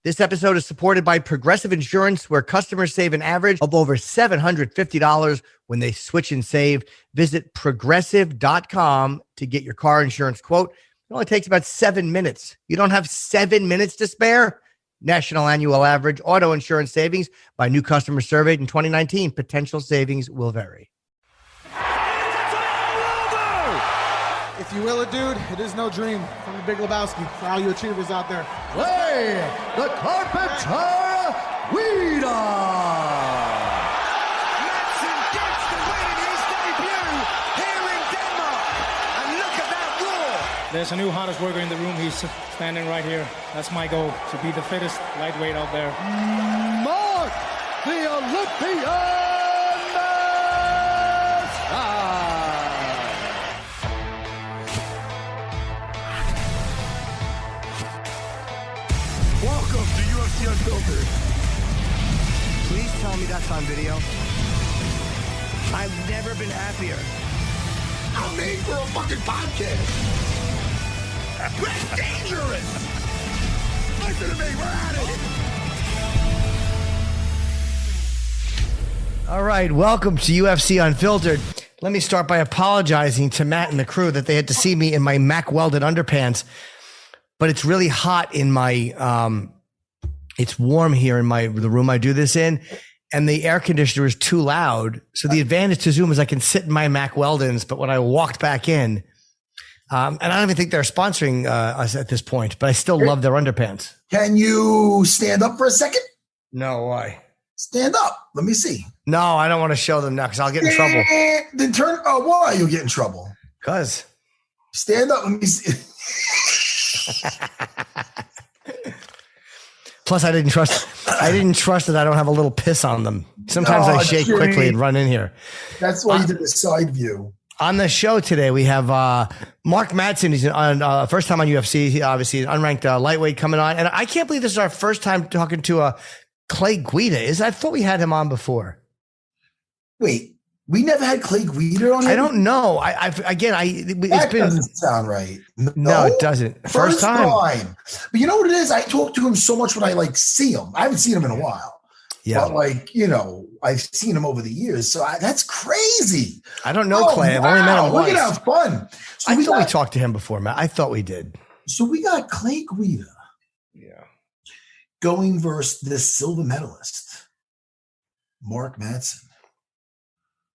This episode is supported by Progressive Insurance, where customers save an average of over $750 when they switch and save. Visit progressive.com to get your car insurance quote. It only takes about 7 minutes. You don't have 7 minutes to spare? National annual average auto insurance savings by new customers surveyed in 2019. Potential savings will vary. If you will it, dude, it is no dream. From the Big Lebowski, for all you achievers out there. Play the Carpenter Weeder! Madsen gets the win in his debut here in Denmark. And look at that roar. There's a new hardest worker in the room. He's standing right here. That's my goal, to be the fittest lightweight out there. Mark, the Olympian! Welcome to UFC Unfiltered. Please tell me that's on video. I've never been happier. I'm made for a fucking podcast. That's dangerous. Listen to me, we're at it. All right, welcome to UFC Unfiltered. Let me start by apologizing to Matt and the crew that they had to see me in my Mack welded underpants. But it's really hot in my, it's warm here in the room I do this in, and the air conditioner is too loud. So the advantage to Zoom is I can sit in my Mack Weldons, but when I walked back in, and I don't even think they're sponsoring us at this point, but I still love their underpants. Can you stand up for a second? No, why? Stand up. Let me see. No, I don't want to show them now because I'll get in trouble. Then turn. Oh, why you get in trouble? Because. Stand up. Let me see. Plus, I didn't trust that I don't have a little piss on them. Sometimes I shake quickly and run in here. That's why you did the side view. On the show today, we have Mark Madsen. He's on first time on UFC. He obviously is unranked lightweight coming on, and I can't believe this is our first time talking to Clay Guida. I thought we had him on before. Wait. We never had Clay Guida on here? I don't know. That doesn't sound right. No, it doesn't. First time. But you know what it is? I talk to him so much when I see him. I haven't seen him in a while. Yeah. But I've seen him over the years. So that's crazy. I don't know Clay. I've only met him once. We're going to have fun. So I thought we talked to him before, Matt. I thought we did. So we got Clay Guida. Yeah. Going versus this silver medalist, Mark Madsen.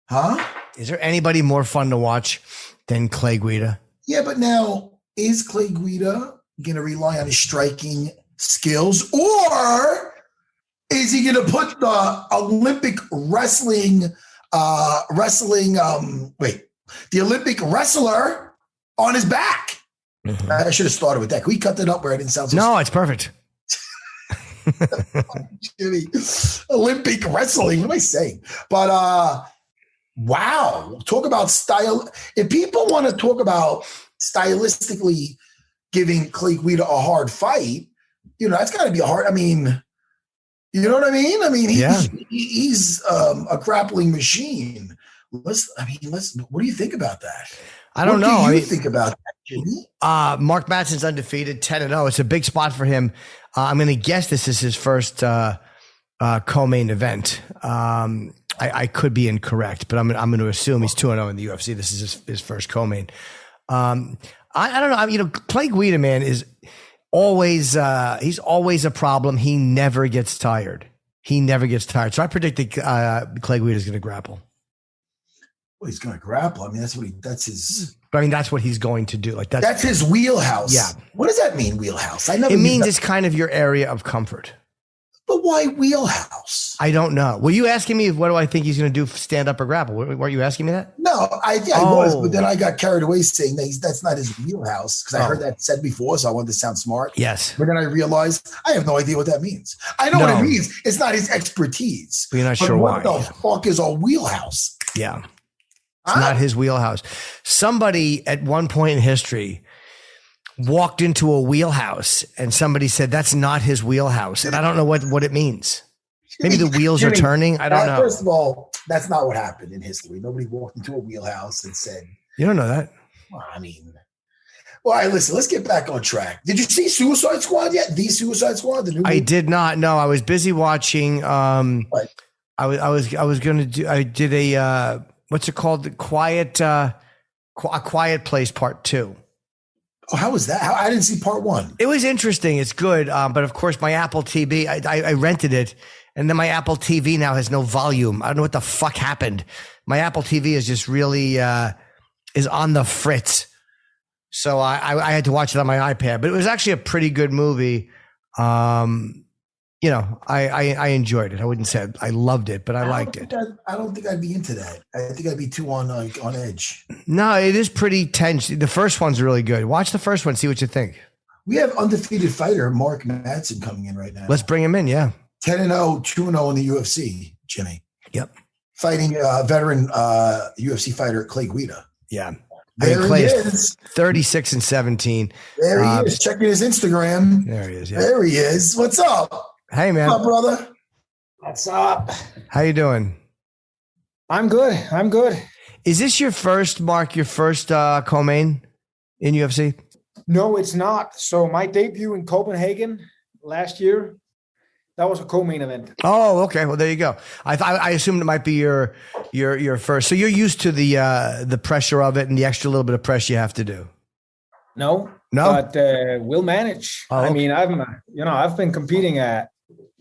Huh? Is there anybody more fun to watch than Clay Guida? Yeah, but now, is Clay Guida going to rely on his striking skills, or is he going to put the Olympic the Olympic wrestler on his back? Mm-hmm. I should have started with that. Can we cut that up where I didn't sound so No, it's perfect. Jimmy, Olympic wrestling. What am I saying? But, wow. Talk about style. If people want to talk about stylistically giving Clay Guida a hard fight, that's got to be a hard. I mean, you know what I mean? He's a grappling machine. What do you think about that? I don't know. What do you think about that, Jimmy? Mark Madsen's undefeated, 10-0. It's a big spot for him. I'm going to guess this is his first co-main event. I could be incorrect, but I'm going to assume he's 2-0 in the UFC. This is his first co-main. I don't know. Clay Guida, man, is always he's always a problem. He never gets tired. So I predict that Clay Guida is going to grapple. Well, he's going to grapple. I mean, that's his. But I mean, that's what he's going to do. That's his wheelhouse. Yeah. What does that mean, wheelhouse? It means it's kind of your area of comfort. But why wheelhouse? I don't know. Were you asking me what do I think he's going to do, stand up or grapple? Weren't you asking me that? No, I was, but then I got carried away saying that's not his wheelhouse because I heard that said before, so I wanted to sound smart. Yes. But then I realized I have no idea what that means. I know what it means. It's not his expertise. But you're not sure why. What the fuck is a wheelhouse? Yeah. It's not his wheelhouse. Somebody at one point in history walked into a wheelhouse and somebody said, that's not his wheelhouse. And I don't know what it means. Maybe the wheels are turning. I don't know. First of all, that's not what happened in history. Nobody walked into a wheelhouse and said, you don't know that. Well, I mean, Well, all right, listen, let's get back on track. Did you see Suicide Squad yet? The Suicide Squad, the new movie? I did not. No, I was busy watching. Right. I was going to do. I did a what's it called? The A Quiet Place Part 2. Oh, how was that? I didn't see part 1. It was interesting. It's good, but of course, my Apple TV. I rented it, and then my Apple TV now has no volume. I don't know what the fuck happened. My Apple TV is just really is on the fritz. So I had to watch it on my iPad, but it was actually a pretty good movie. I enjoyed it. I wouldn't say I loved it, but I liked it. I don't think I'd be into that. I think I'd be too on edge. No, it is pretty tense. The first one's really good. Watch the first one, see what you think. We have undefeated fighter Mark Madsen coming in right now. Let's bring him in, yeah. 10-0, 2-0 in the UFC, Jimmy. Yep. Fighting veteran UFC fighter Clay Guida. Yeah. There he is. 36 and 17. There he is. Checking his Instagram. There he is. Yeah. There he is. What's up? Hey, man. What's up, brother? What's up? How you doing? I'm good. Is this your first co-main in UFC? No, it's not. So my debut in Copenhagen last year, that was a co-main event. Oh, okay. Well, there you go. I assumed it might be your first. So you're used to the pressure of it and the extra little bit of press you have to do. No, but we'll manage. Oh, okay. I mean, I've been competing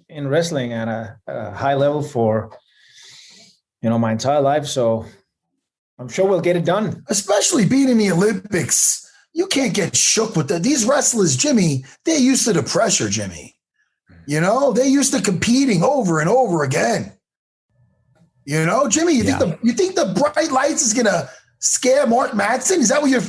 in wrestling at a high level for my entire life. So I'm sure we'll get it done. Especially being in the Olympics, you can't get shook with that. These wrestlers, Jimmy, they're used to the pressure, Jimmy. They're used to competing over and over again. Jimmy, you think the bright lights is gonna scare Mark Madsen? Is that what you're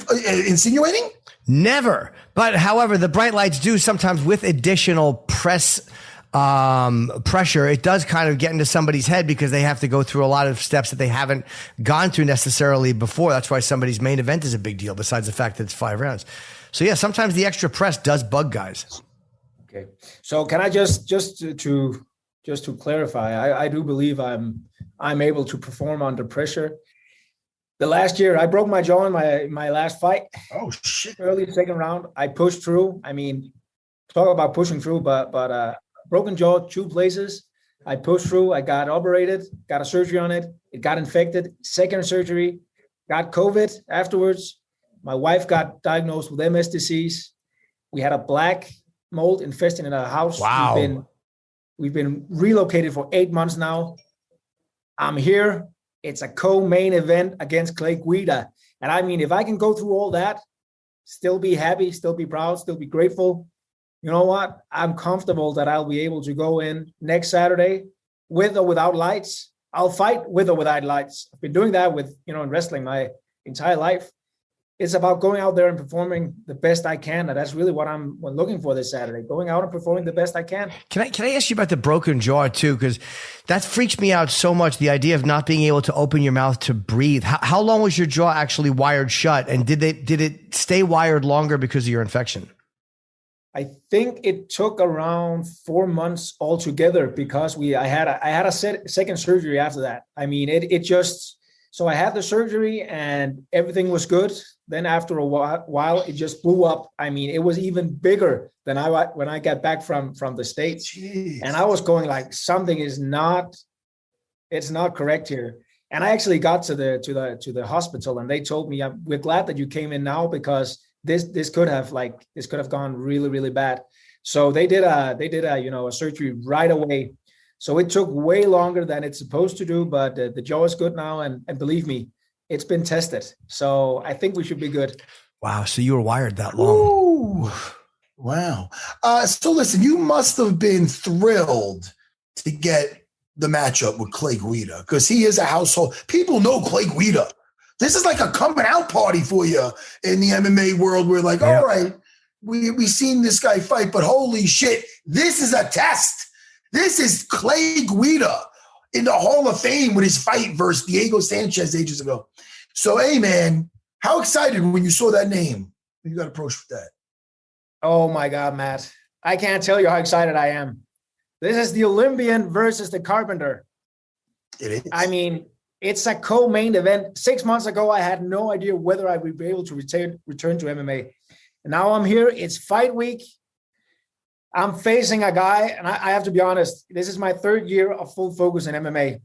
insinuating? Never. But however, the bright lights do sometimes with additional press pressure. It does kind of get into somebody's head because they have to go through a lot of steps that they haven't gone through necessarily before. That's why somebody's main event is a big deal, besides the fact that it's 5 rounds. So yeah, sometimes the extra press does bug guys. Okay. So can I just to clarify, I do believe I'm able to perform under pressure. The last year I broke my jaw in my last fight. Oh shit. Early second round. I pushed through. I mean, talk about pushing through, but broken jaw, 2 places. I pushed through. I got operated, got a surgery on it. It got infected. Second surgery, got COVID afterwards. My wife got diagnosed with MS disease. We had a black mold infesting in our house. Wow. We've been relocated for 8 months now. I'm here. It's a co-main event against Clay Guida. And I mean, if I can go through all that, still be happy, still be proud, still be grateful, you know what? I'm comfortable that I'll be able to go in next Saturday with or without lights. I'll fight with or without lights. I've been doing that in wrestling my entire life. It's about going out there and performing the best I can. And that's really what I'm looking for this Saturday, going out and performing the best I can. Can I ask you about the broken jaw too? Because that freaks me out so much, the idea of not being able to open your mouth to breathe. How long was your jaw actually wired shut? And did it stay wired longer because of your infection? I think it took around 4 months altogether because I had a second surgery after that. I mean, so I had the surgery and everything was good. Then after a while, it just blew up. I mean, it was even bigger than when I got back from the States. Jeez. And I was going like, something it's not correct here. And I actually got to the hospital and they told me, we're glad that you came in now because this could have gone really, really bad. So they did a surgery right away. So it took way longer than it's supposed to do, but the jaw is good now. And believe me, it's been tested. So I think we should be good. Wow. So you were wired that long. Ooh. Wow. So listen, you must have been thrilled to get the matchup with Clay Guida because he is a household. People know Clay Guida. This is like a coming out party for you in the MMA world. We're like, all right, we seen this guy fight, but holy shit, this is a test. This is Clay Guida in the Hall of Fame with his fight versus Diego Sanchez ages ago. So, hey, man, how excited when you saw that name? You got approached with that. Oh, my God, Matt. I can't tell you how excited I am. This is the Olympian versus the Carpenter. It is. I mean, it's a co-main event. 6 months ago, I had no idea whether I would be able to return to MMA. And now I'm here. It's fight week. I'm facing a guy, and I have to be honest, this is my third year of full focus in MMA.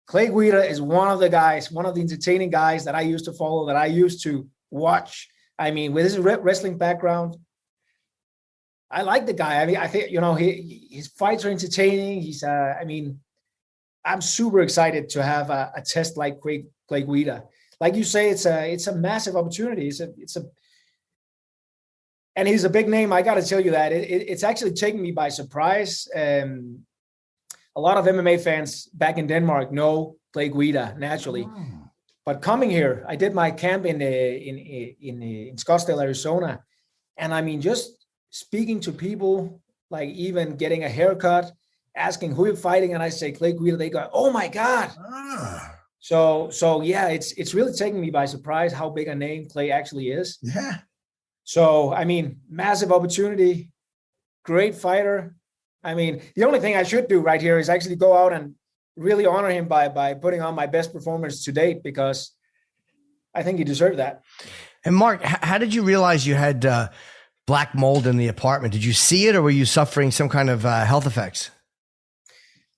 Clay Guida is one of the guys, one of the entertaining guys that I used to follow, that I used to watch. I mean, with his wrestling background, I like the guy. I mean, I think, his fights are entertaining. I'm super excited to have a test like Clay Guida. Like you say, it's a massive opportunity. And he's a big name. I got to tell you that it's actually taken me by surprise. A lot of MMA fans back in Denmark know Clay Guida naturally, but coming here, I did my camp in Scottsdale, Arizona, and I mean, just speaking to people, like even getting a haircut, asking who you're fighting, and I say Clay Guida, they go, "Oh my God!" So yeah, it's really taken me by surprise how big a name Clay actually is. Yeah. So I mean, massive opportunity, great fighter. I mean, the only thing I should do right here is actually go out and really honor him by putting on my best performance to date, because I think he deserved that. And Mark, how did you realize you had black mold in the apartment? Did you see it, or were you suffering some kind of health effects?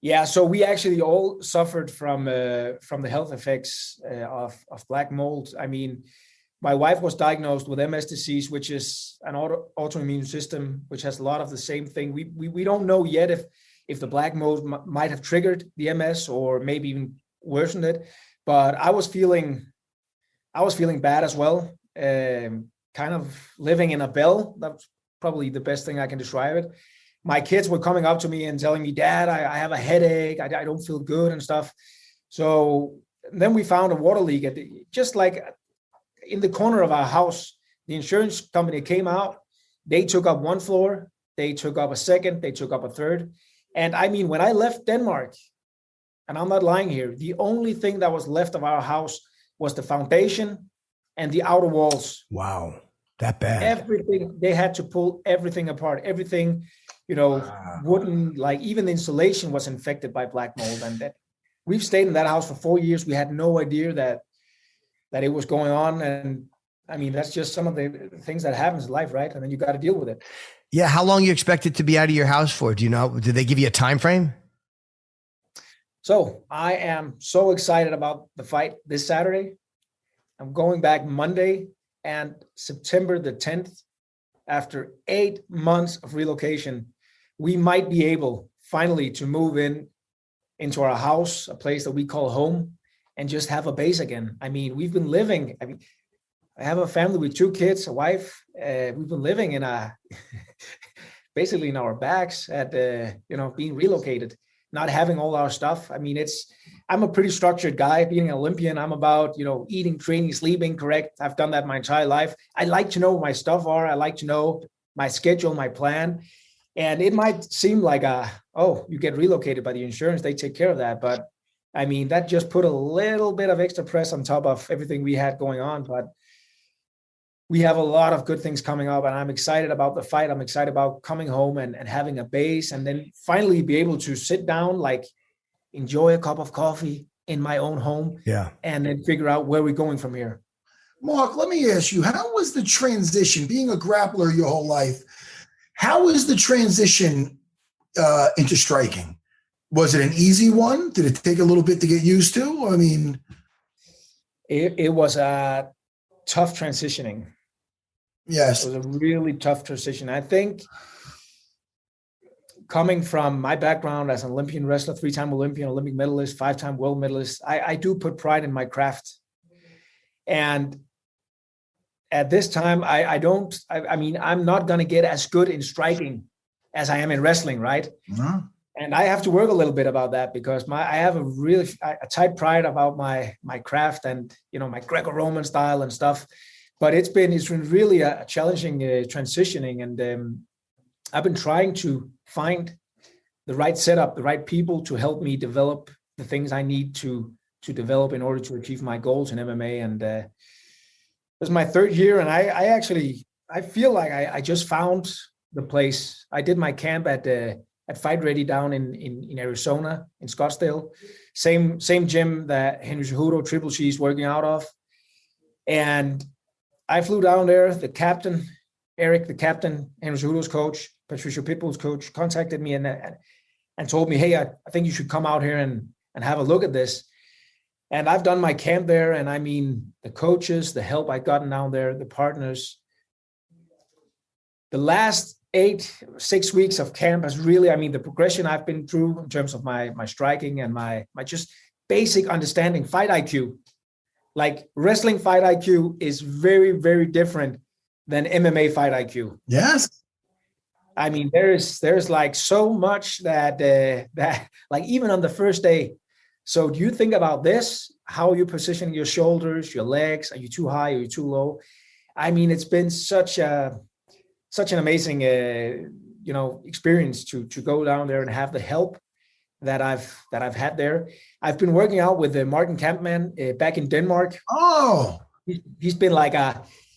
Yeah, so we actually all suffered from the health effects of black mold. I mean, my wife was diagnosed with MS disease, which is an autoimmune system, which has a lot of the same thing. We don't know yet if the black mold might have triggered the MS or maybe even worsened it. But I was feeling bad as well. Kind of living in a bell. That's probably the best thing I can describe it. My kids were coming up to me and telling me, "Dad, I have a headache. I don't feel good," and stuff. So then we found a water leak just like in the corner of our house. The insurance company came out. They took up one floor. They took up a second. They took up a third. And I mean, when I left Denmark, and I'm not lying here, the only thing that was left of our house was the foundation and the outer walls. Wow, that bad. Everything, they had to pull everything apart. Everything, wooden, like even the insulation was infected by black mold. And that we've stayed in that house for 4 years. We had no idea that it was going on. And I mean, that's just some of the things that happens in life, right? And then you got to deal with it. Yeah. How long you expected to be out of your house for? Do you know? Did they give you a time frame? So I am so excited about the fight this Saturday. I'm going back Monday and September the 10th. After 8 months of relocation, we might be able finally to move into our house, a place that we call home, and just have a base again. I mean, we've been living, I have a family with 2 kids, a wife. We've been living in basically in our bags at, being relocated, not having all our stuff. I mean, I'm a pretty structured guy. Being an Olympian, I'm about, eating, training, sleeping correct. I've done that my entire life. I like to know what my stuff are. I like to know my schedule, my plan. And it might seem like, you get relocated by the insurance, they take care of that. But I mean, that just put a little bit of extra press on top of everything we had going on. But we have a lot of good things coming up, and I'm excited about the fight. I'm excited about coming home and having a base, and then finally be able to sit down, like enjoy a cup of coffee in my own home. Yeah. And then figure out where we're going from here. Mark, let me ask you, how was the transition, being a grappler your whole life? How was the transition into striking? Was it an easy one? Did it take a little bit to get used to? I mean, it was a tough transitioning. Yes. It was a really tough transition. I think coming from my background as an Olympian wrestler, 3-time Olympian, Olympic medalist, 5-time world medalist, I do put pride in my craft. And at this time, I'm not going to get as good in striking as I am in wrestling, right? Mm-hmm. And I have to work a little bit about that, because I have a tight pride about my craft and, my Greco-Roman style and stuff. But it's been really a challenging transitioning. And I've been trying to find the right setup, the right people to help me develop the things I need to develop in order to achieve my goals in MMA. And this is my 3rd year. And I feel like I just found the place. I did my camp at Fight Ready down in Arizona, in Scottsdale. Same gym that Henry Cejudo, Triple C, is working out of. And I flew down there. The captain, Eric, the captain, Henry Cejudo's coach, Patricio Pitbull's coach, contacted me and told me, hey, I think you should come out here and have a look at this. And I've done my camp there. And I mean, the coaches, the help I've gotten down there, the partners, the last 6 weeks of camp has really, I mean, the progression I've been through in terms of my striking and my just basic understanding, fight IQ. Like wrestling fight IQ is very, very different than MMA fight IQ. Yes. I mean, there's like so much that like even on the first day. So do you think about this? How are you positioning your shoulders, your legs? Are you too high? Are you too low? I mean, it's been such an amazing, experience to go down there and have the help that I've had there. I've been working out with Martin Kampmann back in Denmark. Oh, he's been like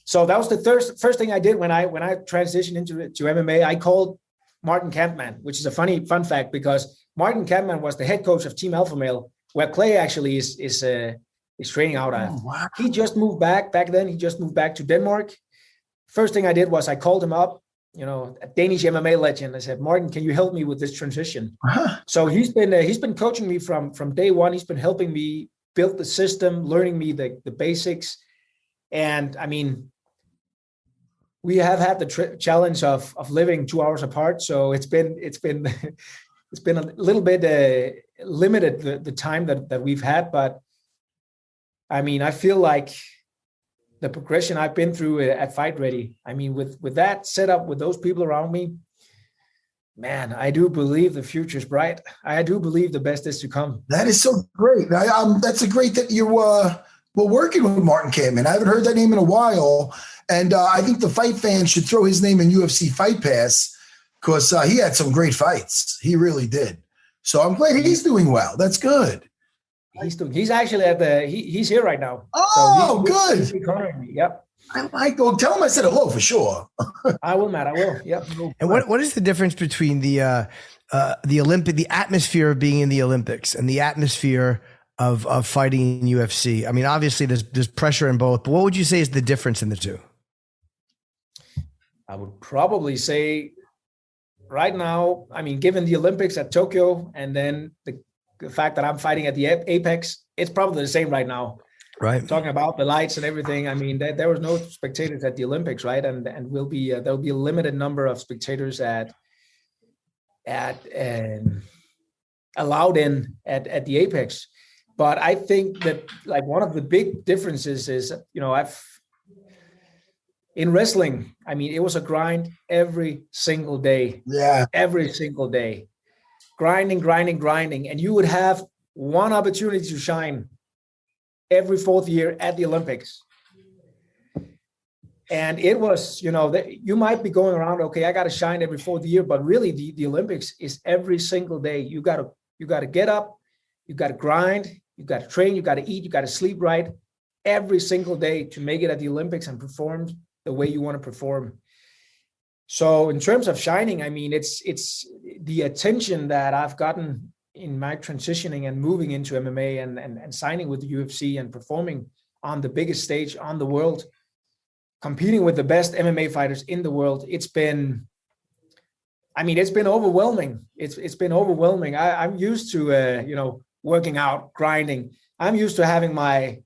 so that was the first thing I did when I transitioned into MMA. I called Martin Kampmann, which is a fun fact because Martin Kampmann was the head coach of Team Alpha Male, where Clay actually is training out at. Oh, wow. He just moved back then. He just moved back to Denmark. First thing I did was I called him up, a Danish MMA legend. I said, Martin, can you help me with this transition? Uh-huh. So he's been coaching me from day one. He's been helping me build the system, learning me the basics. And I mean, we have had the challenge of living 2 hours apart. So it's been a little bit limited the time that we've had. But I mean, I feel like the progression I've been through at Fight Ready, I mean, with that setup, with those people around me, man, I do believe the future is bright. I do believe the best is to come. That is so great. That's a great that you were working with Martin Kampmann. I haven't heard that name in a while. And I think the fight fans should throw his name in UFC Fight Pass because he had some great fights. He really did. So I'm glad he's doing well. That's good. He's actually he's here right now. Oh, so good. He's cornering me. Yep. Tell him I said hello for sure. I will, Matt. I will. Yep. And what is the difference between the atmosphere of being in the Olympics and the atmosphere of fighting in UFC? I mean, obviously there's pressure in both, but what would you say is the difference in the two? I would probably say right now, I mean, given the Olympics at Tokyo and then the fact that I'm fighting at the Apex, it's probably the same right now. Right. Talking about the lights and everything. I mean, there was no spectators at the Olympics, right? And there'll be a limited number of spectators allowed in at the Apex. But I think that like one of the big differences is, in wrestling, I mean, it was a grind every single day. Yeah. Every single day. Grinding. And you would have one opportunity to shine every fourth year at the Olympics. And it was, you might be going around, okay, I got to shine every fourth year, but really the Olympics is every single day. You got to get up, you got to grind, you got to train, you got to eat, you got to sleep right every single day to make it at the Olympics and perform the way you want to perform. So in terms of shining, I mean, it's the attention that I've gotten in my transitioning and moving into MMA and signing with the UFC and performing on the biggest stage on the world, competing with the best MMA fighters in the world. It's been overwhelming. It's been overwhelming. I'm used to, working out, grinding. I'm used to having my,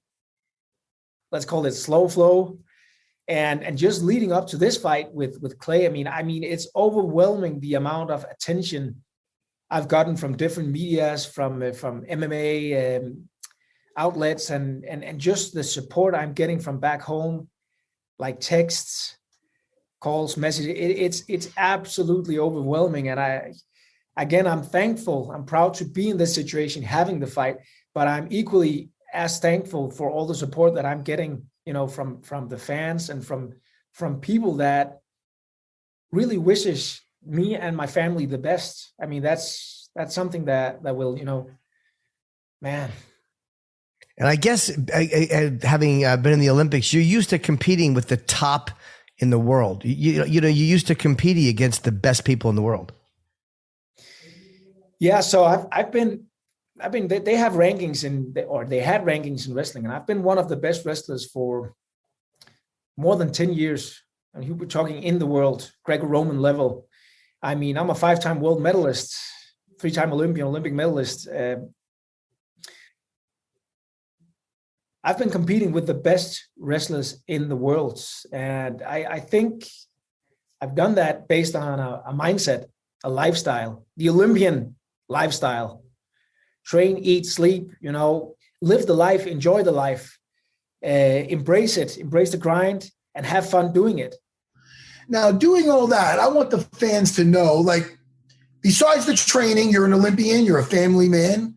let's call it slow flow. And just leading up to this fight with Clay, I mean, it's overwhelming the amount of attention I've gotten from different medias, from MMA outlets, and just the support I'm getting from back home, like texts, calls, messages. It's absolutely overwhelming. And I'm thankful. I'm proud to be in this situation, having the fight, but I'm equally as thankful for all the support that I'm getting, from the fans and from people that really wishes me and my family the best. I mean, that's something that will, man. And I guess having been in the Olympics, you're used to competing with the top in the world. You used to competing against the best people in the world. Yeah. So I've been, they have rankings they had rankings in wrestling, and I've been one of the best wrestlers for more than 10 years. And we're talking in the world, Greco-Roman level. I mean, I'm a 5-time world medalist, 3-time Olympic medalist. I've been competing with the best wrestlers in the world. And I think I've done that based on a mindset, a lifestyle, the Olympian lifestyle. Train, eat, sleep, live the life, enjoy the life, embrace it, embrace the grind, and have fun doing it. Now, doing all that, I want the fans to know, like, besides the training, you're an Olympian, you're a family man.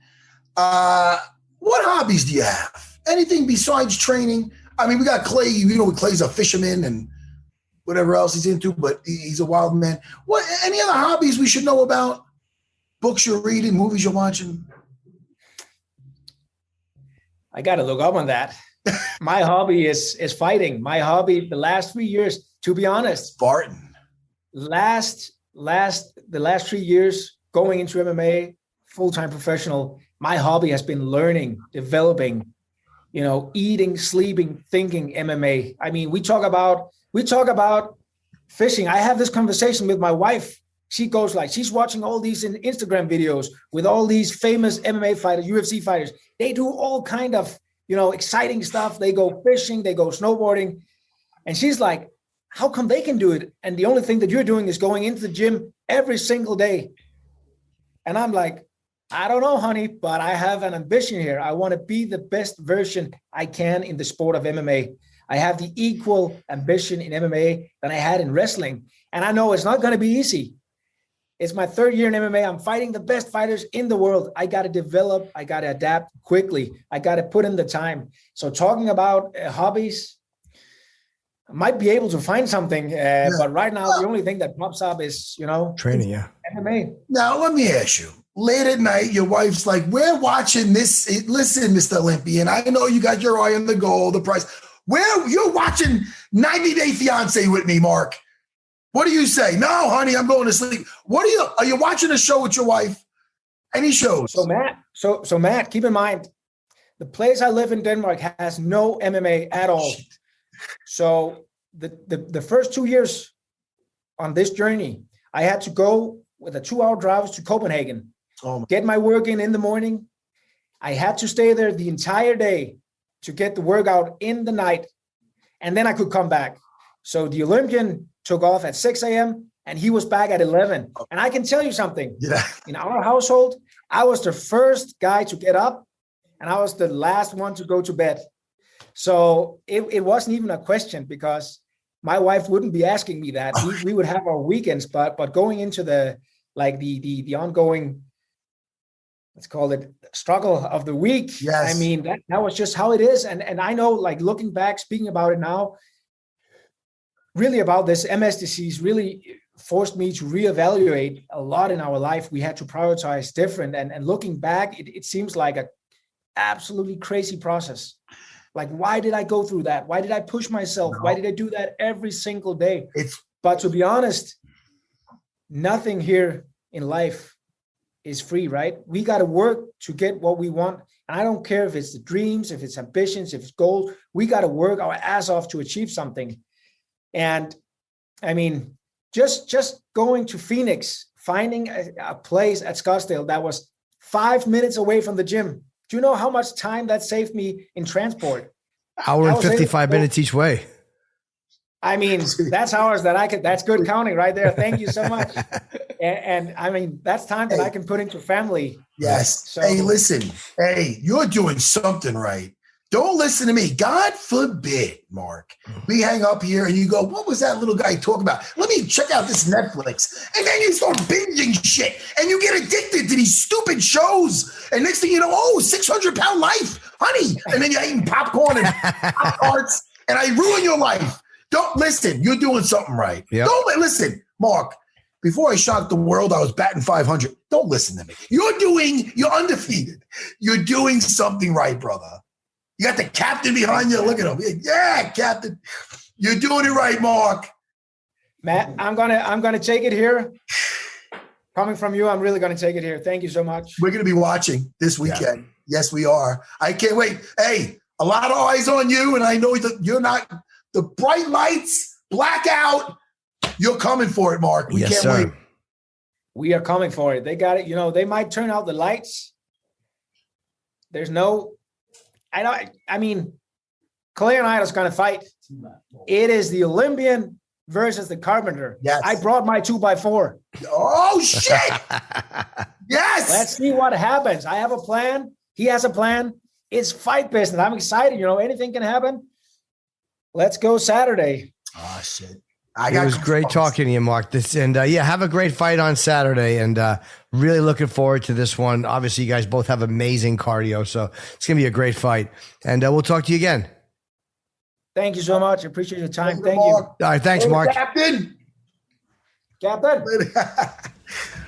What hobbies do you have? Anything besides training? I mean, we got Clay, Clay's a fisherman and whatever else he's into, but he's a wild man. What? Any other hobbies we should know about? Books you're reading, movies you're watching? I got to look up on that. My hobby is fighting. My hobby the last 3 years, to be honest. Barton. The last 3 years going into MMA, full-time professional, my hobby has been learning, developing, eating, sleeping, thinking MMA. I mean, we talk about fishing. I have this conversation with my wife. She goes like, she's watching all these Instagram videos with all these famous MMA fighters, UFC fighters. They do all kind of, exciting stuff. They go fishing, they go snowboarding. And she's like, how come they can do it? And the only thing that you're doing is going into the gym every single day. And I'm like, I don't know, honey, but I have an ambition here. I want to be the best version I can in the sport of MMA. I have the equal ambition in MMA that I had in wrestling. And I know it's not going to be easy. It's my 3rd year in MMA. I'm fighting the best fighters in the world. I got to develop. I got to adapt quickly. I got to put in the time. So talking about hobbies, I might be able to find something. But right now, the only thing that pops up is, training, yeah. MMA. Now, let me ask you. Late at night, your wife's like, we're watching this. Listen, Mr. Olympian, I know you got your eye on the goal, the prize. You're watching 90 Day Fiance with me, Mark. What do you say? No, honey, I'm going to sleep. Are you watching a show with your wife? Any shows? So Matt, keep in mind, the place I live in Denmark has no MMA at all. So the first 2 years on this journey, I had to go with a 2-hour drive to Copenhagen, get my work in the morning. I had to stay there the entire day to get the workout in the night, and then I could come back. So the Olympian took off at 6 a.m. and he was back at 11. And I can tell you something. Yeah. In our household, I was the first guy to get up, and I was the last one to go to bed. So it wasn't even a question, because my wife wouldn't be asking me that. We would have our weekends, but going into the ongoing, let's call it, struggle of the week. Yes. I mean, that was just how it is. And I know, like, looking back, speaking about it now, really about this MS disease really forced me to reevaluate a lot in our life. We had to prioritize different. And looking back, it seems like a absolutely crazy process. Like, why did I go through that? Why did I push myself? Why did I do that every single day? But to be honest, nothing here in life is free, right? We got to work to get what we want. And I don't care if it's the dreams, if it's ambitions, if it's goals. We got to work our ass off to achieve something. And I mean, just going to Phoenix, finding a place at Scottsdale that was 5 minutes away from the gym. Do you know how much time that saved me in transport? Hour and 55 minutes each way. I mean, that's hours that that's good counting right there. Thank you so much. And I mean, that's time that I can put into family. Yes. So, hey, listen. Hey, you're doing something right. Don't listen to me. God forbid, Mark, we hang up here and you go, what was that little guy talking about? Let me check out this Netflix. And then you start binging shit and you get addicted to these stupid shows. And next thing you know, 600-pound life, honey. And then you're eating popcorn and Pop-Tarts, and I ruin your life. Don't listen. You're doing something right. Yep. Don't listen, Mark. Before I shocked the world, I was batting 500. Don't listen to me. You're undefeated. You're doing something right, brother. You got the captain behind you. Look at him. Yeah, captain. You're doing it right, Mark. Matt, I'm gonna take it here. Coming from you, I'm really gonna take it here. Thank you so much. We're gonna be watching this weekend. Yeah. Yes, we are. I can't wait. Hey, a lot of eyes on you, and I know that you're not the bright lights, blackout. You're coming for it, Mark. We can't wait. We are coming for it. They got it. You know, they might turn out the lights. There's no, I mean, Clay and I are going to fight. It is the Olympian versus the Carpenter. Yes. I brought my 2x4. Oh, shit. Yes. Let's see what happens. I have a plan. He has a plan. It's fight business. I'm excited. You know, anything can happen. Let's go Saturday. Oh, shit. It was great talking to you, Mark. Have a great fight on Saturday, and really looking forward to this one. Obviously, you guys both have amazing cardio, so it's going to be a great fight. And we'll talk to you again. Thank you so much. I appreciate your time. Thank you. All right, thanks, Mark. Captain.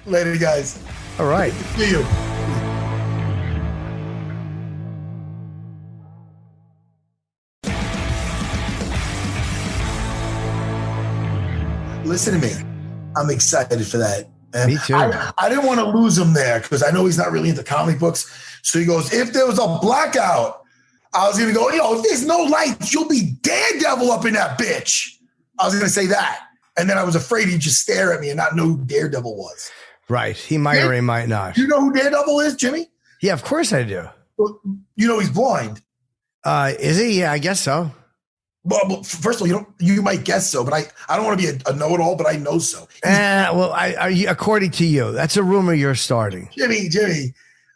Later, guys. All right. See you. Listen to me. I'm excited for that. And me too. I didn't want to lose him there because I know he's not really into comic books. So he goes, if there was a blackout, I was going to go, if there's no lights, you'll be Daredevil up in that bitch. I was going to say that. And then I was afraid he'd just stare at me and not know who Daredevil was. Right. He might or he might not. You know who Daredevil is, Jimmy? Yeah, of course I do. Well, you know he's blind. Is he? Yeah, I guess so. Well, first of all, you might guess so, but I don't want to be a know-it-all, but I know so. According to you, that's a rumor you're starting. Jimmy.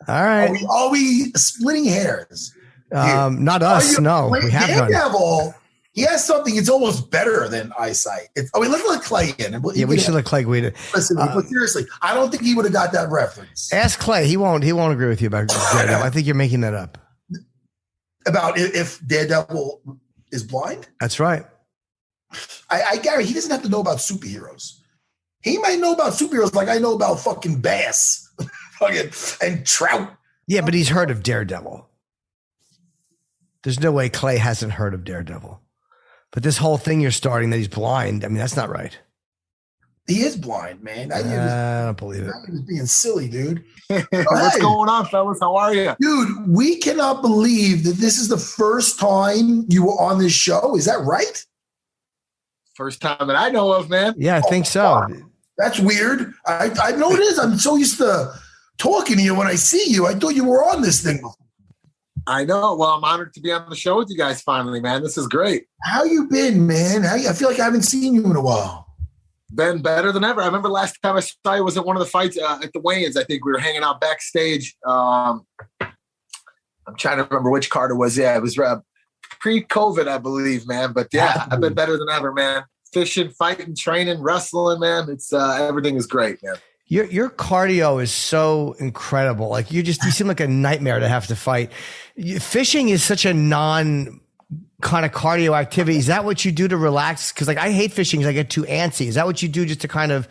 All right. Are we splitting hairs? Not us. No, we have none. Daredevil, he has something. It's almost better than eyesight. Let's let Clay in. We should let Clay Guida. Listen, but seriously, I don't think he would have got that reference. Ask Clay. He won't agree with you about Daredevil. I think you're making that up. About if Daredevil is blind? That's right. I Gary, he doesn't have to know about superheroes. He might know about superheroes like I know about fucking bass and trout. Yeah, but he's heard of Daredevil. There's no way Clay hasn't heard of Daredevil. But this whole thing you're starting that he's blind, I mean, that's not right. He is blind, man. I don't believe it. He was being silly, dude. What's going on, fellas? How are you? Dude, we cannot believe that this is the first time you were on this show. Is that right? First time that I know of, man. Yeah, I think so. That's weird. I know it is. I'm so used to talking to you when I see you. I thought you were on this thing before. I know. Well, I'm honored to be on the show with you guys finally, man. This is great. How you been, man? I feel like I haven't seen you in a while. Been better than ever. I remember last time I saw you was at one of the fights at the weigh-ins. I think we were hanging out backstage. I'm trying to remember which card it was. Yeah, it was pre-COVID, I believe, man. But yeah, I've been better than ever, man. Fishing, fighting, training, wrestling, man. It's everything is great, man. Your cardio is so incredible. Like you seem like a nightmare to have to fight. Fishing is such a non kind of cardio activity. Is that what you do to relax? Because like I hate fishing because I get too antsy. Is that what you do just to kind of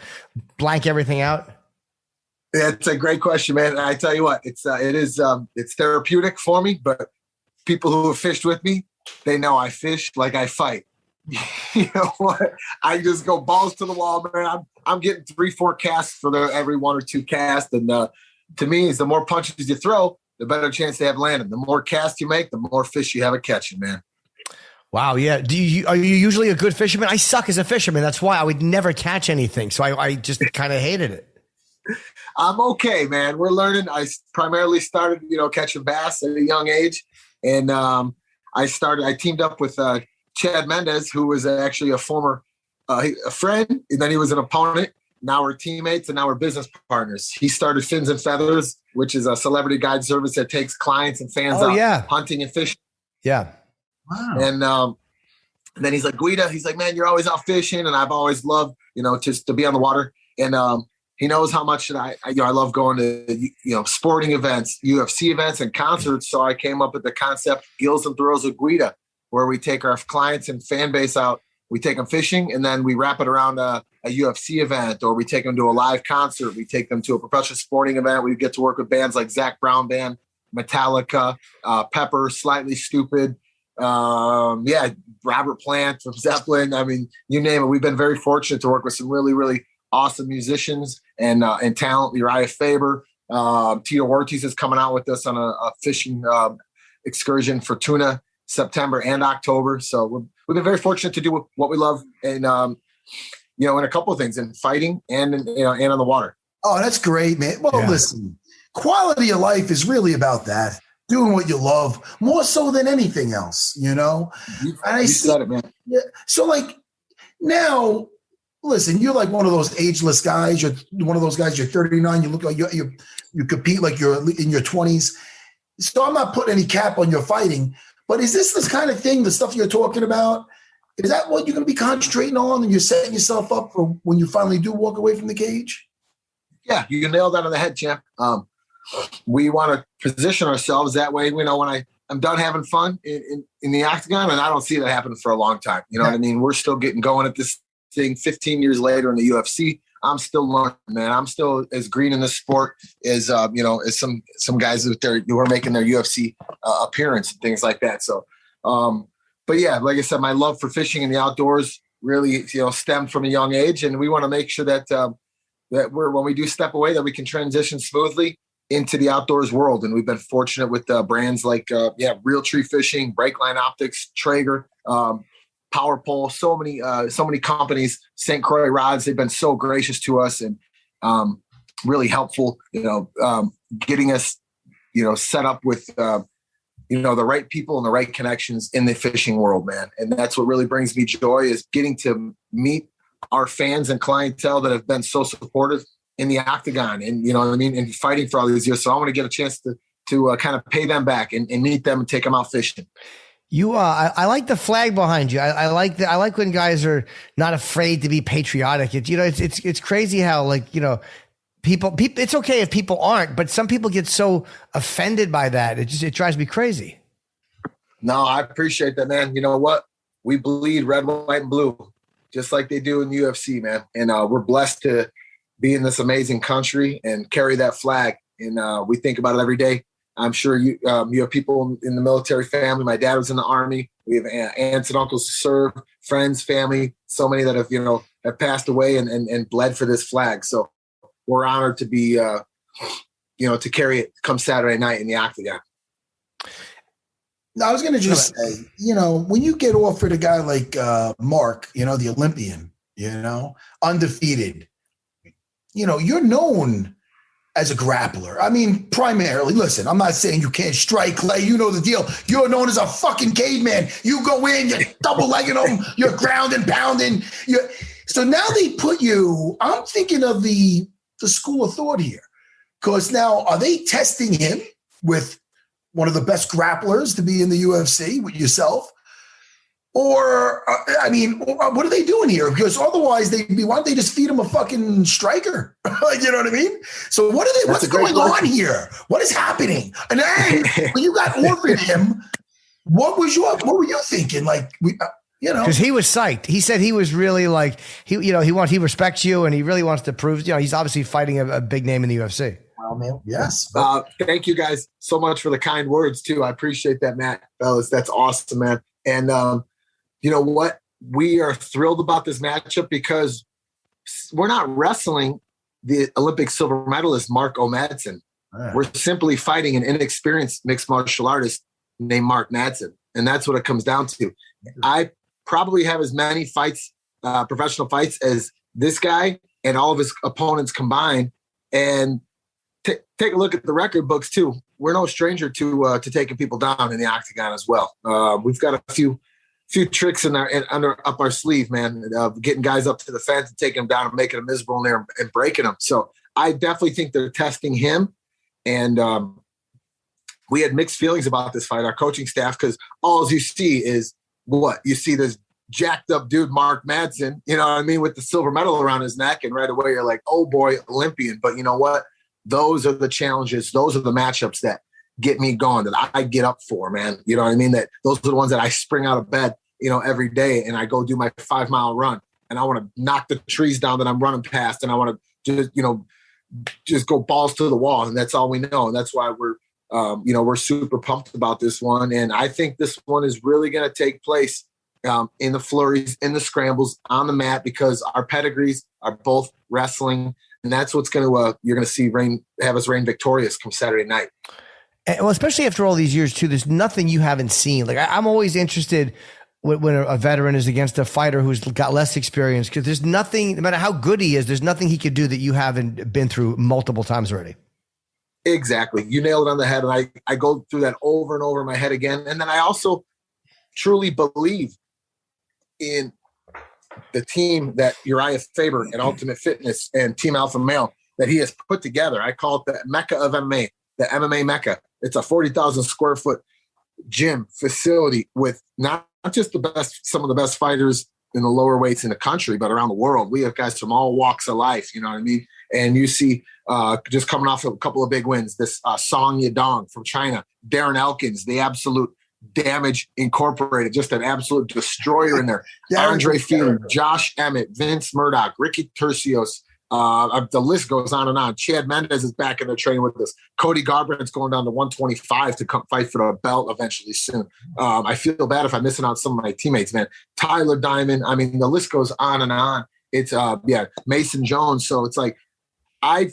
blank everything out? It's a great question, man. And I tell you what, it's therapeutic for me. But people who have fished with me, they know I fish like I fight. You know what? I just go balls to the wall, man. I'm getting 3-4 casts for every 1 or 2 casts, and to me, is the more punches you throw, the better chance they have landing. The more casts you make, the more fish you have at catching, man. Wow, yeah. Are you usually a good fisherman? I suck as a fisherman. That's why I would never catch anything. So I just kind of hated it. I'm okay, man. We're learning. I primarily started, catching bass at a young age, and I teamed up with Chad Mendez, who was actually a former a friend, and then he was an opponent. Now we're teammates, and now we're business partners. He started Fins and Feathers, which is a celebrity guide service that takes clients and fans out hunting and fishing. Yeah. Wow. And then he's like, Guida, he's like, man, you're always out fishing, and I've always loved, just to be on the water. And he knows how much I love going to, sporting events, UFC events, and concerts. So I came up with the concept, Gills and Thrills with Guida, where we take our clients and fan base out. We take them fishing, and then we wrap it around a UFC event, or we take them to a live concert. We take them to a professional sporting event. We get to work with bands like Zach Brown Band, Metallica, Pepper, Slightly Stupid. Robert Plant from Zeppelin. I mean, you name it. We've been very fortunate to work with some really, really awesome musicians and talent. Uriah Faber, Tito Ortiz is coming out with us on a fishing excursion for tuna September and October. So we've been very fortunate to do what we love, and in a couple of things, in fighting and and on the water. Oh, that's great, man. Well, listen, quality of life is really about that. Doing what you love more so than anything else, And You said it, man. Yeah. So like now, listen, you're like one of those ageless guys. You're one of those guys. You're 39. You look like you compete like you're in your 20s. So I'm not putting any cap on your fighting, but is this kind of thing, the stuff you're talking about? Is that what you're going to be concentrating on, and you're setting yourself up for when you finally do walk away from the cage? Yeah, you nailed that on the head, champ. We want to position ourselves that way. When I'm done having fun in the octagon, and I don't see that happening for a long time. You know what I mean? We're still getting going at this thing 15 years later in the UFC. I'm still learning, man. I'm still as green in this sport as as some guys out there who are making their UFC appearance and things like that. So, but yeah, like I said, my love for fishing in the outdoors really stemmed from a young age, and we want to make sure that that when we do step away, that we can transition smoothly into the outdoors world. And we've been fortunate with brands like Real Tree Fishing, Breakline Optics, Traeger, Power Pole, so many companies, St. Croix Rods. They've been so gracious to us and really helpful, getting us, set up with, the right people and the right connections in the fishing world, man. And that's what really brings me joy, is getting to meet our fans and clientele that have been so supportive in the octagon, and and fighting for all these years. So I want to get a chance to kind of pay them back and meet them and take them out fishing. I like the flag behind you. I like when guys are not afraid to be patriotic. It's crazy how people, it's okay if people aren't, but some people get so offended by that. It drives me crazy. No, I appreciate that, man. You know what? We bleed red, white, and blue, just like they do in the UFC, man. And we're blessed to be in this amazing country and carry that flag. And we think about it every day. I'm sure you have people in the military family. My dad was in the Army. We have aunts and uncles who serve, friends, family, so many that have passed away and bled for this flag. So we're honored to be, to carry it come Saturday night in the octagon. I was going to just say, when you get offered a guy like Mark, the Olympian, undefeated, you're known as a grappler. I mean, primarily, listen, I'm not saying you can't strike, Clay. You know the deal. You're known as a fucking caveman. You go in, you're double-legging them, you're grounding, pounding. So now they put you, I'm thinking of the school of thought here. Because now, are they testing him with one of the best grapplers to be in the UFC, with yourself? Or, what are they doing here? Because otherwise, why don't they just feed him a fucking striker? You know what I mean? So what's going on here? What is happening? And then when you got offered him, what were you thinking? Because he was psyched. He said he was really he respects you, and he really wants to prove, he's obviously fighting a big name in the UFC. Well, man, yes. Thank you guys so much for the kind words too. I appreciate that, Matt. Fellas, that's awesome, man. And you know what? We are thrilled about this matchup because we're not wrestling the Olympic silver medalist Mark O. Madsen. Right. We're simply fighting an inexperienced mixed martial artist named Mark Madsen. And that's what it comes down to. I probably have as many fights, professional fights, as this guy and all of his opponents combined. And take a look at the record books too. We're no stranger to taking people down in the octagon as well. We've got a few tricks up our sleeve, man, getting guys up to the fence and taking them down and making them miserable in there and breaking them. So I definitely think they're testing him. And we had mixed feelings about this fight, our coaching staff, because all you see is what? You see this jacked up dude, Mark Madsen, with the silver medal around his neck. And right away you're like, oh boy, Olympian. But you know what? Those are the challenges. Those are the matchups that get me going, that I get up for, man. You know what I mean? That those are the ones that I spring out of bed, every day, and I go do my 5-mile run, and I want to knock the trees down that I'm running past, and I want to just go balls to the wall. And that's all we know. And that's why we're super pumped about this one. And I think this one is really going to take place in the flurries, in the scrambles, on the mat, because our pedigrees are both wrestling. And that's what's going to, you're going to see have us reign victorious come Saturday night. And, well, especially after all these years too, there's nothing you haven't seen. Like I'm always interested when a veteran is against a fighter who's got less experience, because there's nothing, no matter how good he is, there's nothing he could do that you haven't been through multiple times already. Exactly. You nailed it on the head. And I go through that over and over in my head again. And then I also truly believe in the team that Uriah Faber and Ultimate Fitness and Team Alpha Male that he has put together. I call it the Mecca of MMA, the MMA Mecca. It's a 40,000 square foot gym facility with not just some of the best fighters in the lower weights in the country, but around the world. We have guys from all walks of life, you know what I mean? And you see just coming off of a couple of big wins, this Song Yadong from China, Darren Elkins, the Absolute Damage Incorporated, just an absolute destroyer in there. Andre Phelan, Josh Emmett, Vince Murdoch, Ricky Tercios. The list goes on and on. Chad Mendez is back in there training with us. Cody Garbrandt's going down to 125 to come fight for the belt eventually soon. I feel bad if I'm missing out some of my teammates, man. Tyler Diamond. I mean, the list goes on and on. It's Mason Jones. So it's like I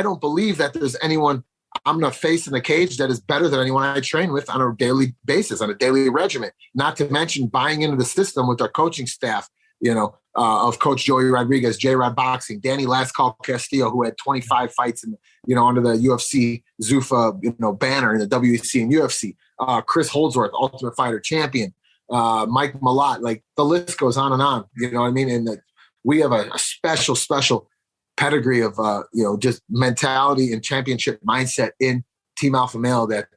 don't believe that there's anyone I'm going to face in the cage that is better than anyone I train with on a daily basis, on a daily regimen. Not to mention buying into the system with our coaching staff, of Coach Joey Rodriguez, J-Rod Boxing, Danny Last Call Castillo, who had 25 fights under the UFC Zuffa, banner in the WEC and UFC. Chris Holdsworth, Ultimate Fighter champion. Mike Malott, like the list goes on and on. You know what I mean? And we have a special pedigree of just mentality and championship mindset in Team Alpha Male that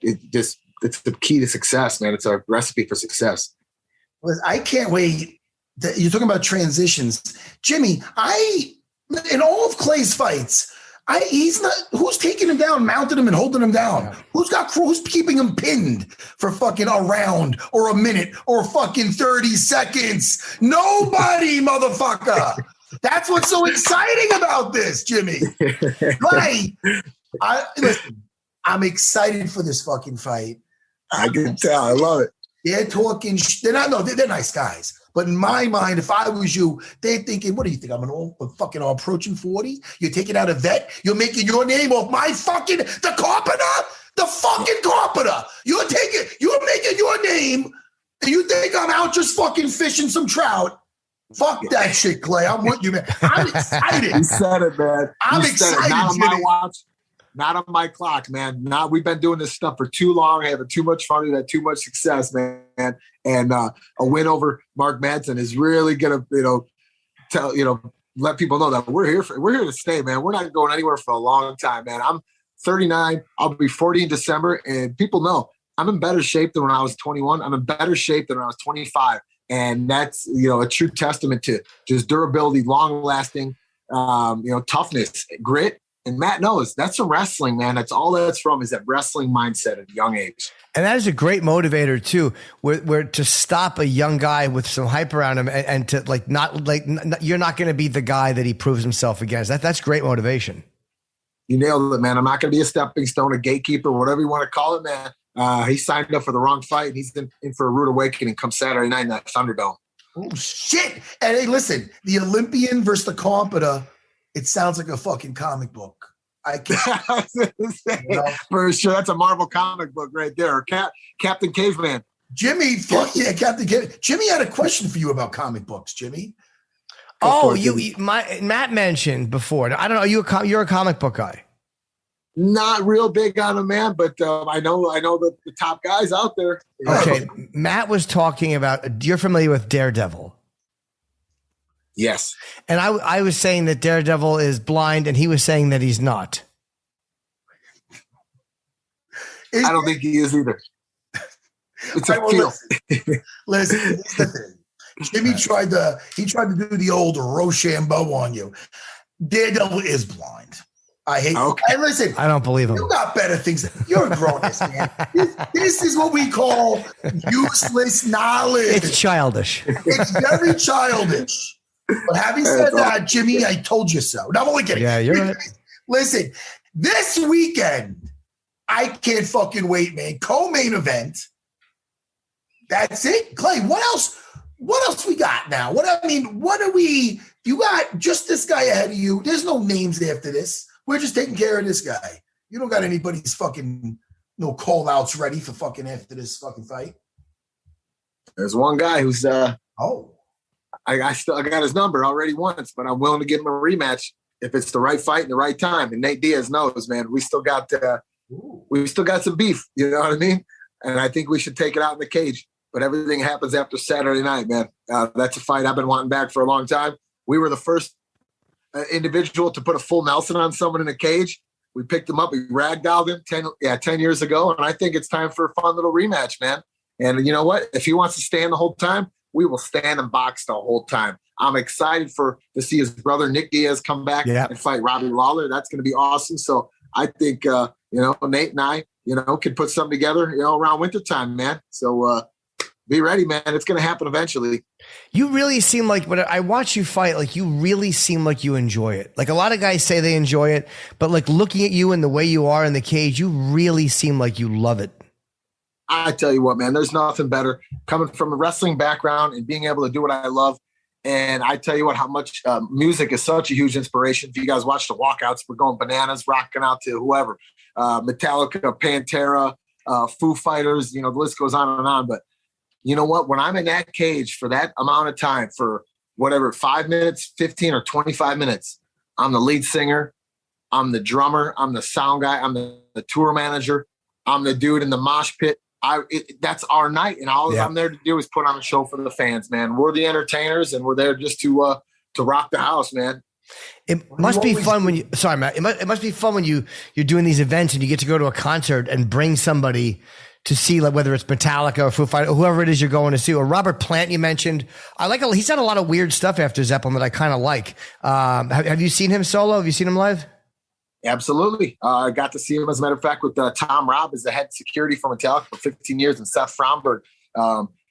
it's the key to success, man. It's a recipe for success. Listen, I can't wait. You're talking about transitions, Jimmy. In all of Clay's fights, he's not. Who's taking him down, mounting him, and holding him down? Yeah. Who's keeping him pinned for fucking a round or a minute or fucking 30 seconds? Nobody, motherfucker. That's what's so exciting about this, Jimmy. Clay, listen, I'm excited for this fucking fight. I can tell. I love it. They're talking. They're nice guys. But in my mind, if I was you, they're thinking, what do you think? I'm approaching 40? You're taking out a vet? You're making your name off my the carpenter? The fucking carpenter. You're making your name, and you think I'm out just fucking fishing some trout. Fuck that shit, Clay. I'm with you, man. I'm excited. You said it, man. I'm excited. Not on my watch. Not on my clock, man. We've been doing this stuff for too long. Having too much fun. We've had too much success, man. And a win over Mark Madsen is really gonna, let people know that we're here to stay, man. We're not going anywhere for a long time, man. I'm 39. I'll be 40 in December, and people know I'm in better shape than when I was 21. I'm in better shape than when I was 25, and that's a true testament to just durability, long lasting, toughness, grit. And Matt knows that's from wrestling, man. That's all that's from is that wrestling mindset at a young age. And that is a great motivator too, where to stop a young guy with some hype around him and to you're not going to be the guy that he proves himself against. That's great motivation. You nailed it, man. I'm not going to be a stepping stone, a gatekeeper, whatever you want to call it, man. He signed up for the wrong fight. And he's in for a rude awakening come Saturday night in that Thunderdome. Oh shit! And hey, listen, the Olympian versus the carpenter. It sounds like a fucking comic book. I can't. For sure. That's a Marvel comic book right there. Or Captain Caveman. Jimmy, Captain Caveman. Jimmy had a question for you about comic books, Jimmy. Matt mentioned before. I don't know. You're a comic book guy. Not real big on them, man, but I know the top guys out there. Okay. Matt was talking about, you're familiar with Daredevil. Yes. And I was saying that Daredevil is blind, and he was saying that he's not. I don't think he is either. It's a feel. Listen, here's the thing. Jimmy tried to do the old Rochambeau on you. Daredevil is blind. I hate. Okay. And listen, I don't believe him. You got better things. You're a grown-ass man. This is what we call useless knowledge. It's childish. It's very childish. But having said that, Jimmy, I told you so. No, I'm only kidding. Yeah, you're right. Listen, this weekend, I can't fucking wait, man. Co-main event. That's it. Clay, what else? What else we got now? You got just this guy ahead of you. There's no names after this. We're just taking care of this guy. You don't got anybody's fucking no call outs ready for fucking after this fucking fight. There's one guy who's oh, I got his number already once, but I'm willing to give him a rematch if it's the right fight and the right time. And Nate Diaz knows, man, we still got some beef. You know what I mean? And I think we should take it out in the cage. But everything happens after Saturday night, man. That's a fight I've been wanting back for a long time. We were the first individual to put a full Nelson on someone in a cage. We picked him up. We ragdolled him 10 years ago. And I think it's time for a fun little rematch, man. And you know what? If he wants to stand the whole time, we will stand and box the whole time. I'm excited to see his brother Nick Diaz come back and fight Robbie Lawler. That's going to be awesome. So I think, Nate and I, could put something together, around wintertime, man. So be ready, man. It's going to happen eventually. You really seem like, when I watch you fight, like you really seem like you enjoy it. Like a lot of guys say they enjoy it, but like looking at you and the way you are in the cage, you really seem like you love it. I tell you what, man, there's nothing better coming from a wrestling background and being able to do what I love. And I tell you what, how much music is such a huge inspiration. If you guys watch the walkouts, we're going bananas, rocking out to whoever, Metallica, Pantera, Foo Fighters, the list goes on and on. But you know what? When I'm in that cage for that amount of time, for whatever, 5 minutes, 15 or 25 minutes, I'm the lead singer, I'm the drummer, I'm the sound guy, I'm the tour manager, I'm the dude in the mosh pit. That's our night, and all I'm there to do is put on a show for the fans, man. We're the entertainers, and we're there just to rock the house, man. It must be fun when you. Sorry, Matt. It must be fun when you're doing these events and you get to go to a concert and bring somebody to see, like whether it's Metallica or Foo Fighters or whoever it is you're going to see. Or Robert Plant, you mentioned. He's done a lot of weird stuff after Zeppelin that I kind of like. Have you seen him solo? Have you seen him live? Absolutely. I got to see him, as a matter of fact, with Tom Robb as the head security for Metallica for 15 years, and Seth Fromberg.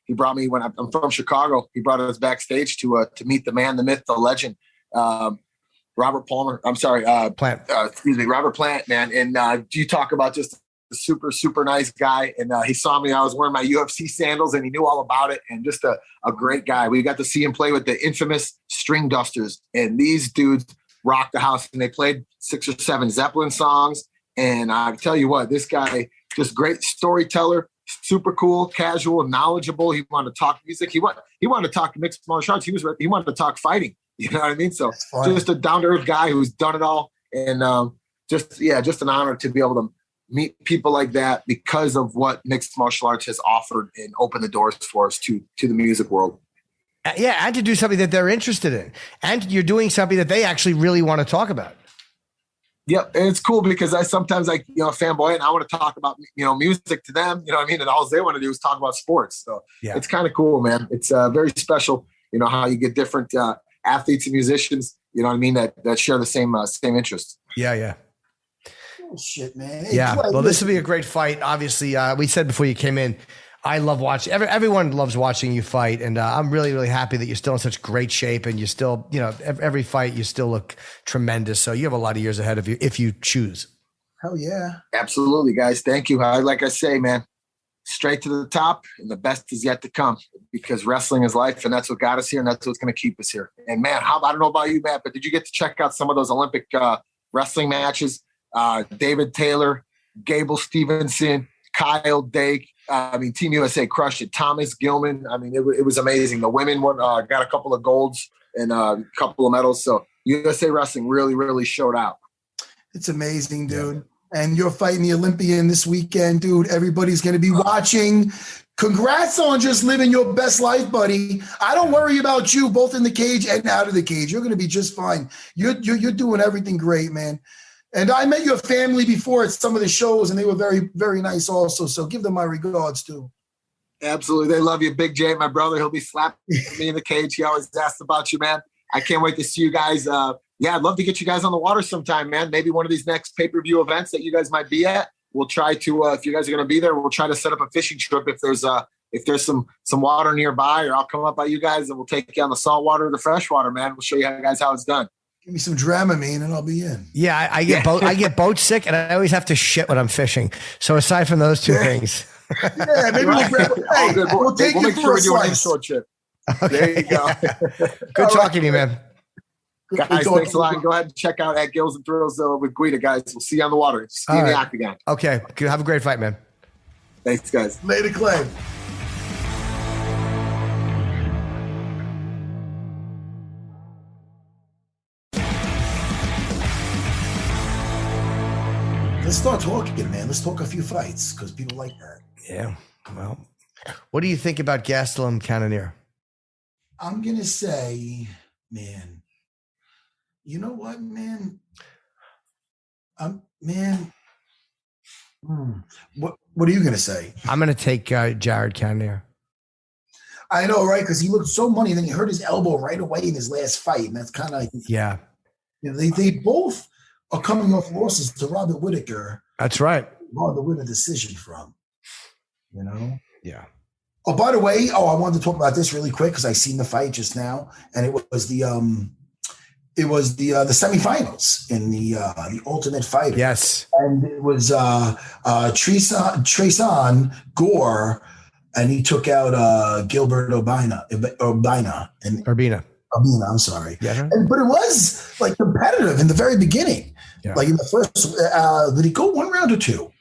He brought me, when I'm from Chicago, he brought us backstage to meet the man, the myth, the legend, Robert Plant. Robert Plant, man. And you talk about just a super, super nice guy. And he saw me. I was wearing my UFC sandals, and he knew all about it. And just a great guy. We got to see him play with the infamous String Dusters. And these dudes rocked the house, and they played 6 or 7 Zeppelin songs. And I tell you what, this guy, just great storyteller, super cool, casual, knowledgeable. He wanted to talk music. He wanted to talk mixed martial arts. He wanted to talk fighting. You know what I mean? So just a down-to-earth guy who's done it all. And just an honor to be able to meet people like that because of what mixed martial arts has offered and opened the doors for us to the music world. Yeah, and to do something that they're interested in. And you're doing something that they actually really want to talk about. Yep, and it's cool because I sometimes fanboy, and I want to talk about music to them. You know what I mean? And all they want to do is talk about sports. So It's kind of cool, man. It's very special. You know how you get different athletes and musicians. You know what I mean? That share the same interest. Yeah. Oh, shit, man. Yeah. Well, this will be a great fight. Obviously, we said before you came in, I love watching. Everyone loves watching you fight, and I'm really, really happy that you're still in such great shape, and you still, every fight you still look tremendous. So you have a lot of years ahead of you if you choose. Hell yeah! Absolutely, guys. Thank you. Like I say, man, straight to the top, and the best is yet to come. Because wrestling is life, and that's what got us here, and that's what's going to keep us here. And man, I don't know about you, Matt, but did you get to check out some of those Olympic wrestling matches? David Taylor, Gable Stevenson, Kyle Dake. Team USA crushed it. Thomas Gilman. It was amazing. The women got a couple of golds and a couple of medals. So USA Wrestling really, really showed out. It's amazing, dude. Yeah. And you're fighting the Olympian this weekend, dude. Everybody's going to be watching. Congrats on just living your best life, buddy. I don't worry about you both in the cage and out of the cage. You're going to be just fine. You're doing everything great, man. And I met your family before at some of the shows, and they were very, very nice also. So give them my regards, too. Absolutely. They love you. Big J, my brother, he'll be slapping me in the cage. He always asks about you, man. I can't wait to see you guys. I'd love to get you guys on the water sometime, man. Maybe one of these next pay-per-view events that you guys might be at. We'll try to, if you guys are going to be there, we'll try to set up a fishing trip if there's some water nearby, or I'll come up by you guys and we'll take you on the saltwater or the freshwater, man. We'll show you guys how it's done. Give me some Dramamine and I'll be in. Yeah, I get boat sick, and I always have to shit when I'm fishing. So aside from those two things, maybe we'll take you for a slice. Short trip. Okay. There you go. Good talking to you, man. Guys, thanks a lot. And go ahead and check out at Gills and Thrills with Guida, guys. We'll see you on the water. See you in the octagon. Okay. Have a great fight, man. Thanks, guys. Later, Clay. Let's start talking, man. Let's talk a few fights because people like that. Yeah. Well, what do you think about Gastelum Cannonier? I'm going to say, man, you know what, man? What are you going to say? I'm going to take Jared Cannonier. I know, right? Because he looked so money, and then he hurt his elbow right away in his last fight. And that's kind of like, yeah. You know, they both are coming off losses to Robert Whittaker. That's right. Hard to win a decision from, you know? Yeah. Oh, by the way, I wanted to talk about this really quick because I seen the fight just now, and it was the semifinals in the Ultimate Fighter. Yes. And it was Treson Gore, and he took out Gilbert Urbina. I'm sorry. Yeah. But it was like competitive in the very beginning. Yeah. Like in the first, did he go one round or two?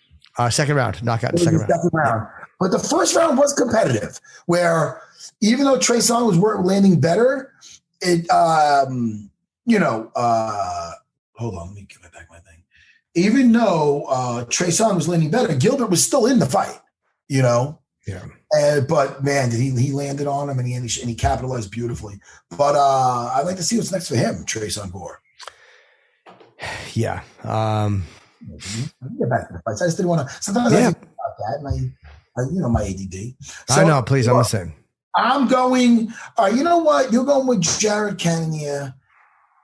Second round, knockout in the second round. Yeah. But the first round was competitive, where even though Treson was landing better, it, hold on, let me get back my thing. Even though Treson was landing better, Gilbert was still in the fight, you know? Yeah. But man, he landed on him and he capitalized beautifully. But I'd like to see what's next for him, Treson Gore. Yeah. I get back to the fights. I just didn't want to. Sometimes I think about that, and I my ADD. So, I know. Please, I'm the same. I'm going. You know what? You're going with Jared Cannonier.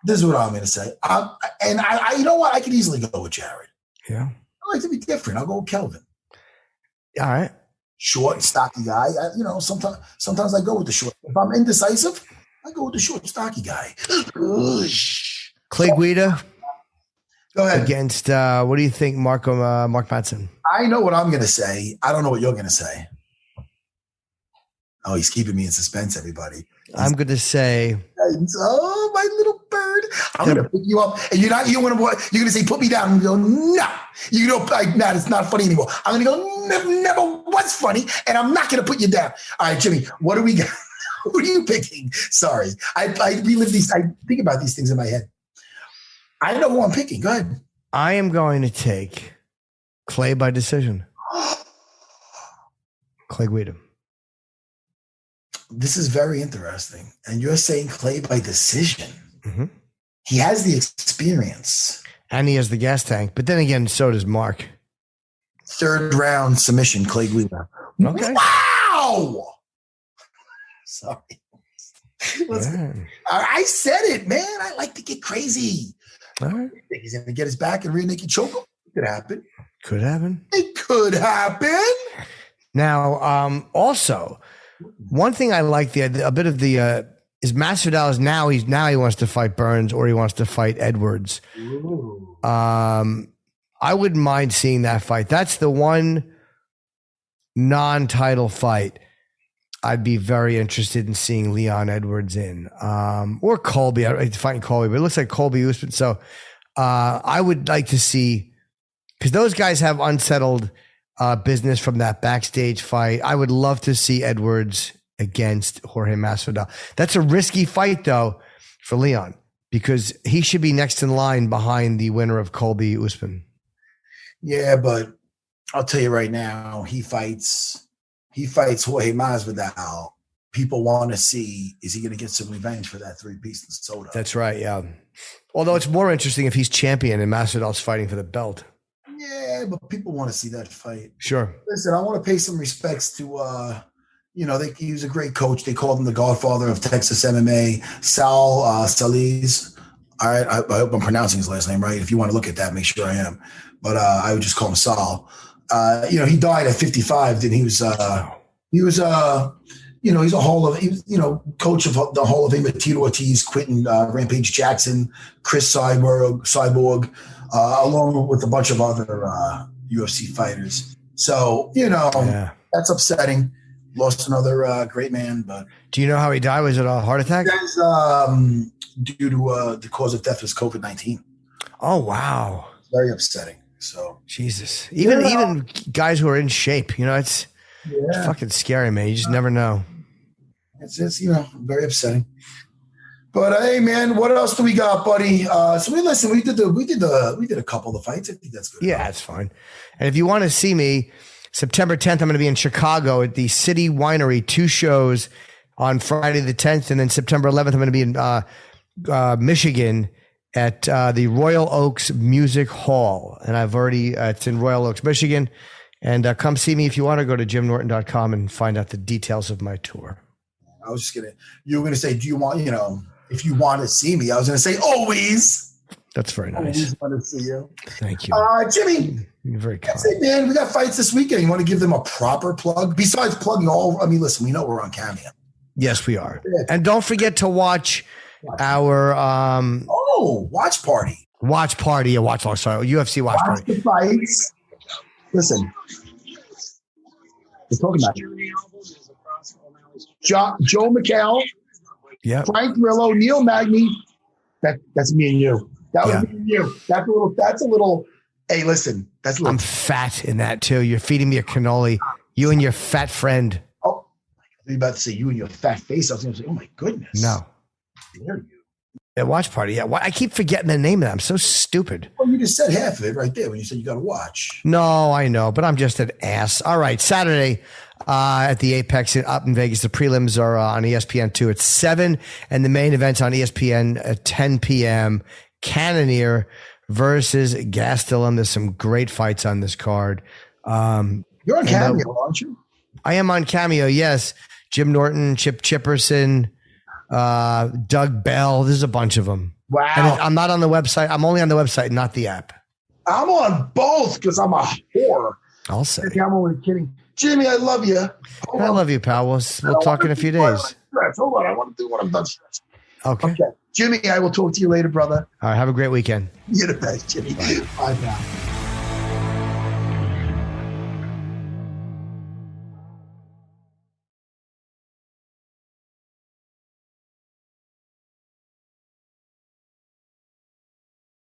This is what I'm going to say. I you know what? I could easily go with Jared. Yeah. I like to be different. I'll go with Kelvin. All right. Short, stocky guy. Sometimes I go with the short. If I'm indecisive, I go with the short, stocky guy. Clay Guida. Go ahead. Against, what do you think, Mark Madsen? I know what I'm going to say. I don't know what you're going to say. Oh, he's keeping me in suspense, everybody. I'm going to say. Oh, my little bird. I'm going to pick you up. And you're going to say, put me down. I'm going to go, no. You go, nah, it's not funny anymore. I'm going to go, never was funny. And I'm not going to put you down. All right, Jimmy, what do we got? Who are you picking? Sorry. I relive these. I think about these things in my head. I know who I'm picking. Go ahead. I am going to take Clay by decision. Clay Guida. This is very interesting. And you're saying Clay by decision. Mm-hmm. He has the experience. And he has the gas tank. But then again, so does Mark. Third round submission, Clay Guida. Okay. Wow! Sorry. I said it, man. I like to get crazy. All right. He's going to get his back and rear naked choke him. It could happen. Could happen. It could happen. Now, also, one thing I like a bit of the is Masvidal is now he wants to fight Burns or he wants to fight Edwards. Ooh. I wouldn't mind seeing that fight. That's the one non-title fight I'd be very interested in seeing Leon Edwards in, or Colby. I'd fight Colby, but it looks like Colby Usman. So I would like to see, because those guys have unsettled business from that backstage fight. I would love to see Edwards against Jorge Masvidal. That's a risky fight, though, for Leon, because he should be next in line behind the winner of Colby Usman. Yeah, but I'll tell you right now, he fights Jorge Masvidal. People want to see, is he going to get some revenge for that 3-piece in soda? That's right, yeah. Although it's more interesting if he's champion and Masvidal's fighting for the belt. Yeah, but people want to see that fight. Sure. Listen, I want to pay some respects to, he was a great coach. They called him the godfather of Texas MMA, Sal Solis. All right, I hope I'm pronouncing his last name right. If you want to look at that, make sure I am. But I would just call him Sal. He died at 55. And he's a coach of the Hall of Fame, Tito Ortiz, Quentin Rampage Jackson, Chris Cyborg, along with a bunch of other UFC fighters. So, that's upsetting. Lost another great man, but Do you know how he died? Was it a heart attack? that's due to the cause of death was COVID-19. Oh, wow. Very upsetting. So Jesus. Even guys who are in shape, it's fucking scary, man. You just never know. it's very upsetting. But hey, man, what else do we got, buddy? So we did a couple of fights. I think that's good. Yeah, it's fine. And if you want to see me, September 10th, I'm going to be in Chicago at the City Winery, 2 shows on Friday the 10th. And then September 11th, I'm going to be in Michigan at the Royal Oaks Music Hall. And I've already, it's in Royal Oaks, Michigan. And come see me if you want to go to jimnorton.com and find out the details of my tour. I was just you were going to say, do you want, if you want to see me, I was going to say, always. That's very nice. Always want to see you. Thank you. Jimmy. You're very kind. That's it, man. We got fights this weekend. You want to give them a proper plug? Besides plugging listen, we know we're on Cameo. Yes, we are. And don't forget to watch our watch party. Watch party. UFC watch Watch party. the fights. Listen. We're talking about Joe McHale, Frank Grillo, Neil Magny. That's me and you. That was me and you. That's a little. Hey, listen. That's a little. I'm fat in that too. You're feeding me a cannoli. You and your fat friend. Oh, I was about to say you and your fat face. I was going to say, oh my goodness. No. Dare you? Yeah, watch party. Yeah, I keep forgetting the name of that. I'm so stupid. Well, you just said half of it right there when you said you got to watch. No, I know, but I'm just an ass. All right, Saturday at the Apex up in Vegas. The prelims are on ESPN2 at 7, and the main event's on ESPN at 10 p.m. Cannoneer versus Gastelum. There's some great fights on this card. You're on Cameo, aren't you? I am on Cameo, yes. Jim Norton, Chip Chipperson, Doug Bell. There's a bunch of them. Wow. And I'm not on the website. I'm only on the website, not the app. I'm on both because I'm a whore. I'll say. I'm only kidding. Jimmy, I love you. I love you, pal. We'll talk in a few days. Hold on. I want to do what I'm done. Okay. Jimmy, I will talk to you later, brother. All right. Have a great weekend. You're the best, Jimmy. Bye now.